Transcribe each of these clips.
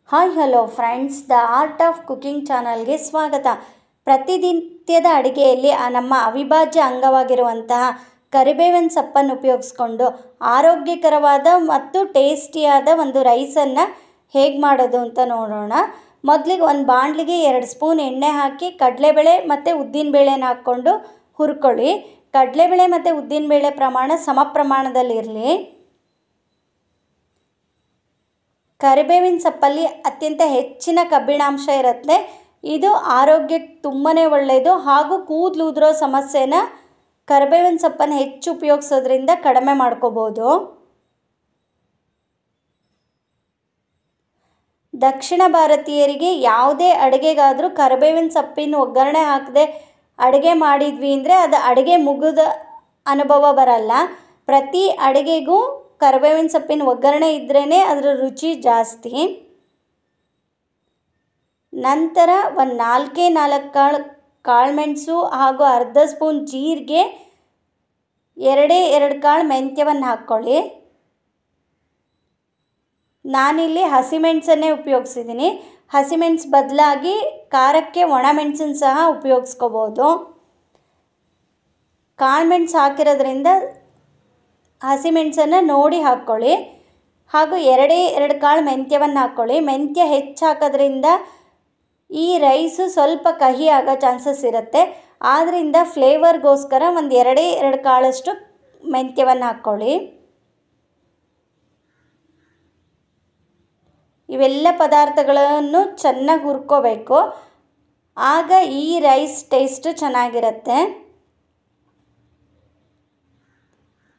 Hi hello friends, the art of cooking ಚಾನಲ್ಗೆ ಸ್ವಾಗತ. ಪ್ರತಿನಿತ್ಯದ ಅಡುಗೆಯಲ್ಲಿ ನಮ್ಮ ಅವಿಭಾಜ್ಯ ಅಂಗವಾಗಿರುವಂತಹ ಕರಿಬೇವಿನ ಸೊಪ್ಪನ್ನು ಉಪಯೋಗಿಸ್ಕೊಂಡು ಆರೋಗ್ಯಕರವಾದ ಮತ್ತು ಟೇಸ್ಟಿಯಾದ ಒಂದು ರೈಸನ್ನು ಹೇಗೆ ಮಾಡೋದು ಅಂತ ನೋಡೋಣ. ಮೊದಲಿಗೆ ಒಂದು ಬಾಣಲಿಗೆ 2 ಸ್ಪೂನ್ ಎಣ್ಣೆ ಹಾಕಿ ಕಡಲೆಬೇಳೆ ಮತ್ತು ಉದ್ದಿನಬೇಳೆನ ಹಾಕ್ಕೊಂಡು ಹುರ್ಕೊಳ್ಳಿ. ಕಡಲೆಬೇಳೆ ಮತ್ತು ಉದ್ದಿನಬೇಳೆ ಪ್ರಮಾಣ ಸಮ ಪ್ರಮಾಣದಲ್ಲಿರಲಿ. ಕರಿಬೇವಿನ ಸೊಪ್ಪಲ್ಲಿ ಅತ್ಯಂತ ಹೆಚ್ಚಿನ ಕಬ್ಬಿಣಾಂಶ ಇರುತ್ತೆ. ಇದು ಆರೋಗ್ಯಕ್ಕೆ ತುಂಬಾ ಒಳ್ಳೆಯದು ಹಾಗೂ ಕೂದಲು ಉದುರೋ ಸಮಸ್ಯೆನ ಕರಿಬೇವಿನ ಸೊಪ್ಪನ್ನು ಹೆಚ್ಚು ಉಪಯೋಗಿಸೋದ್ರಿಂದ ಕಡಿಮೆ ಮಾಡ್ಕೋಬೋದು. ದಕ್ಷಿಣ ಭಾರತೀಯರಿಗೆ ಯಾವುದೇ ಅಡುಗೆಗಾದರೂ ಕರಿಬೇವಿನ ಸೊಪ್ಪಿನ ಒಗ್ಗರಣೆ ಹಾಕದೆ ಅಡುಗೆ ಮಾಡಿದ್ವಿ ಅಂದರೆ ಅದು ಅಡುಗೆ ಮುಗಿದ ಅನುಭವ ಬರಲ್ಲ. ಪ್ರತಿ ಅಡುಗೆಗೂ ಕರಿಬೇವಿನ ಸೊಪ್ಪಿನ ಒಗ್ಗರಣೆ ಇದ್ರೇ ಅದರ ರುಚಿ ಜಾಸ್ತಿ. ನಂತರ ಒಂದು 4 ಕಾಳುಮೆಣಸು ಹಾಗೂ ಅರ್ಧ ಸ್ಪೂನ್ ಜೀರಿಗೆ, 2 ಕಾಳು ಮೆಂತ್ಯವನ್ನು ಹಾಕ್ಕೊಳ್ಳಿ. ನಾನಿಲ್ಲಿ ಹಸಿಮೆಣಸನ್ನೇ ಉಪಯೋಗಿಸಿದ್ದೀನಿ. ಹಸಿಮೆಣಸು ಬದಲಾಗಿ ಖಾರಕ್ಕೆ ಒಣಮೆಣಸನ್ನು ಸಹ ಉಪಯೋಗಿಸ್ಕೋಬೋದು. ಕಾಳುಮೆಣಸು ಹಾಕಿರೋದ್ರಿಂದ ಹಸಿಮೆಣಸನ್ನು ನೋಡಿ ಹಾಕ್ಕೊಳ್ಳಿ. ಹಾಗೂ 2 ಕಾಳು ಮೆಂತ್ಯವನ್ನು ಹಾಕ್ಕೊಳ್ಳಿ. ಮೆಂತ್ಯ ಹೆಚ್ಚು ಹಾಕೋದ್ರಿಂದ ಈ ರೈಸು ಸ್ವಲ್ಪ ಕಹಿ ಆಗೋ ಚಾನ್ಸಸ್ ಇರುತ್ತೆ. ಆದ್ದರಿಂದ ಫ್ಲೇವರ್ಗೋಸ್ಕರ ಒಂದು 2 ಕಾಳಷ್ಟು ಮೆಂತ್ಯವನ್ನು ಹಾಕ್ಕೊಳ್ಳಿ. ಇವೆಲ್ಲ ಪದಾರ್ಥಗಳನ್ನು ಚೆನ್ನಾಗಿ ಹುರ್ಕೋಬೇಕು. ಆಗ ಈ ರೈಸ್ ಟೇಸ್ಟು ಚೆನ್ನಾಗಿರುತ್ತೆ.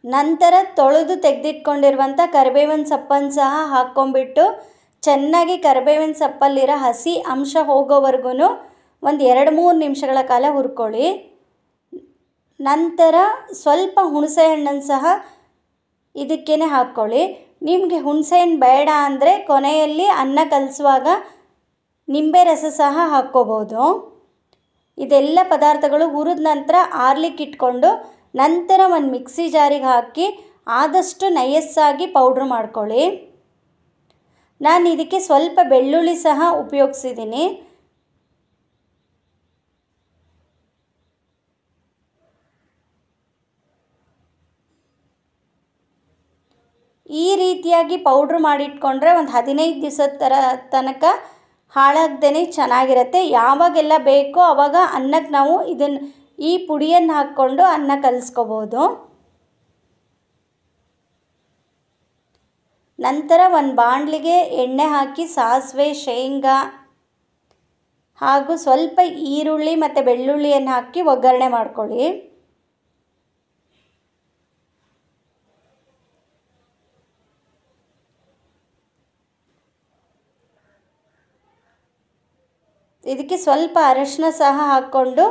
ನಂತರ ತೊಳೆದು ತೆಗೆದಿಟ್ಕೊಂಡಿರುವಂಥ ಕರಿಬೇವಿನ ಸೊಪ್ಪನ್ನು ಸಹ ಹಾಕ್ಕೊಂಬಿಟ್ಟು ಚೆನ್ನಾಗಿ ಕರಿಬೇವಿನ ಸೊಪ್ಪಲ್ಲಿರೋ ಹಸಿ ಅಂಶ ಹೋಗೋವರೆಗೂ ಒಂದು 2-3 ನಿಮಿಷಗಳ ಕಾಲ ಹುರ್ಕೊಳ್ಳಿ. ನಂತರ ಸ್ವಲ್ಪ ಹುಣಸೆ ಹಣ್ಣನ್ನು ಸಹ ಇದಕ್ಕೇ ಹಾಕ್ಕೊಳ್ಳಿ. ನಿಮಗೆ ಹುಣಸೆ ಹಣ್ಣು ಬೇಡ ಅಂದರೆ ಕೊನೆಯಲ್ಲಿ ಅನ್ನ ಕಲಿಸುವಾಗ ನಿಂಬೆ ರಸ ಸಹ ಹಾಕ್ಕೋಬೋದು. ಇದೆಲ್ಲ ಪದಾರ್ಥಗಳು ಹುರಿದ ನಂತರ ಆರ್ಲಿಕ್ಕೆ ಇಟ್ಕೊಂಡು ನಂತರ ಒಂದು ಮಿಕ್ಸಿ ಜಾರಿಗೆ ಹಾಕಿ ಆದಷ್ಟು ನಯಸ್ಸಾಗಿ ಪೌಡ್ರ್ ಮಾಡ್ಕೊಳ್ಳಿ. ನಾನು ಇದಕ್ಕೆ ಸ್ವಲ್ಪ ಬೆಳ್ಳುಳ್ಳಿ ಸಹ ಉಪಯೋಗಿಸಿದ್ದೀನಿ. ಈ ರೀತಿಯಾಗಿ ಪೌಡ್ರ್ ಮಾಡಿಟ್ಕೊಂಡ್ರೆ ಒಂದು 15 ದಿವಸದ ತನಕ ಹಾಳಾಗ್ದೇ ಚೆನ್ನಾಗಿರುತ್ತೆ. ಯಾವಾಗೆಲ್ಲ ಬೇಕೋ ಆವಾಗ ಅನ್ನಕ್ಕೆ ನಾವು ಈ ಪುಡಿಯನ್ನು ಹಾಕ್ಕೊಂಡು ಅನ್ನ ಕಲಿಸ್ಕೋಬೋದು. ನಂತರ ಒಂದು ಬಾಣಲಿಗೆ ಎಣ್ಣೆ ಹಾಕಿ ಸಾಸಿವೆ, ಶೇಂಗಾ ಹಾಗೂ ಸ್ವಲ್ಪ ಈರುಳ್ಳಿ ಮತ್ತು ಬೆಳ್ಳುಳ್ಳಿಯನ್ನು ಹಾಕಿ ಒಗ್ಗರಣೆ ಮಾಡ್ಕೊಳ್ಳಿ. ಇದಕ್ಕೆ ಸ್ವಲ್ಪ ಅರಶಿನ ಸಹ ಹಾಕ್ಕೊಂಡು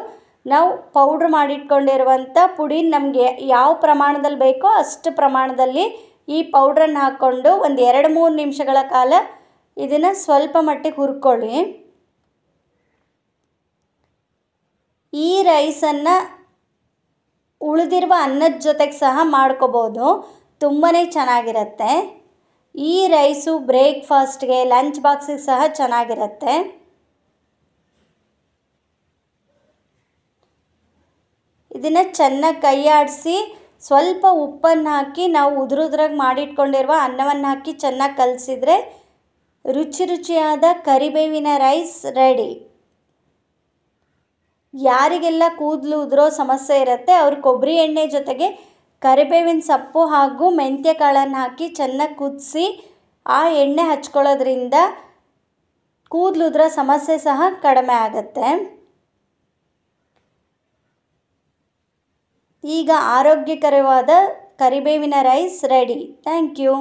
ನಾವು ಪೌಡ್ರ್ ಮಾಡಿಟ್ಕೊಂಡಿರುವಂಥ ಪುಡಿ ನಮಗೆ ಯಾವ ಪ್ರಮಾಣದಲ್ಲಿ ಬೇಕೋ ಅಷ್ಟು ಪ್ರಮಾಣದಲ್ಲಿ ಈ ಪೌಡ್ರನ್ನು ಹಾಕ್ಕೊಂಡು ಒಂದು 2-3 ನಿಮಿಷಗಳ ಕಾಲ ಇದನ್ನು ಸ್ವಲ್ಪ ಮಟ್ಟಿಗೆ ಹುರ್ಕೊಳ್ಳಿ. ಈ ರೈಸನ್ನು ಉಳಿದಿರುವ ಅನ್ನದ ಜೊತೆಗೆ ಸಹ ಮಾಡ್ಕೋಬೋದು. ತುಂಬಾ ಚೆನ್ನಾಗಿರುತ್ತೆ. ಈ ರೈಸು ಬ್ರೇಕ್ಫಾಸ್ಟ್ಗೆ, ಲಂಚ್ ಬಾಕ್ಸಿಗೆ ಸಹ ಚೆನ್ನಾಗಿರುತ್ತೆ. ಇದನ್ನು ಚೆನ್ನಾಗಿ ಕೈ ಆಡಿಸಿ ಸ್ವಲ್ಪ ಉಪ್ಪನ್ನು ಹಾಕಿ ನಾವು ಉದುರುದ್ರಾಗಿ ಮಾಡಿಟ್ಕೊಂಡಿರುವ ಅನ್ನವನ್ನು ಹಾಕಿ ಚೆನ್ನಾಗಿ ಕಲಸಿದ್ರೆ ರುಚಿಯಾದ ಕರಿಬೇವಿನ ರೈಸ್ ರೆಡಿ. ಯಾರಿಗೆಲ್ಲ ಕೂದಲು ಉದುರೋ ಸಮಸ್ಯೆ ಇರುತ್ತೆ ಅವರು ಕೊಬ್ಬರಿ ಎಣ್ಣೆ ಜೊತೆಗೆ ಕರಿಬೇವಿನ ಸೊಪ್ಪು ಹಾಗೂ ಮೆಂತ್ಯ ಕಾಳನ್ನು ಹಾಕಿ ಚೆನ್ನಾಗಿ ಕುದಿಸಿ ಆ ಎಣ್ಣೆ ಹಚ್ಕೊಳ್ಳೋದ್ರಿಂದ ಕೂದಲು ಉದುರೋ ಸಮಸ್ಯೆ ಸಹ ಕಡಿಮೆ ಆಗುತ್ತೆ. ಈಗ ಆರೋಗ್ಯಕರವಾದ ಕರಿಬೇವಿನ ರೈಸ್ ರೆಡಿ. Thank you.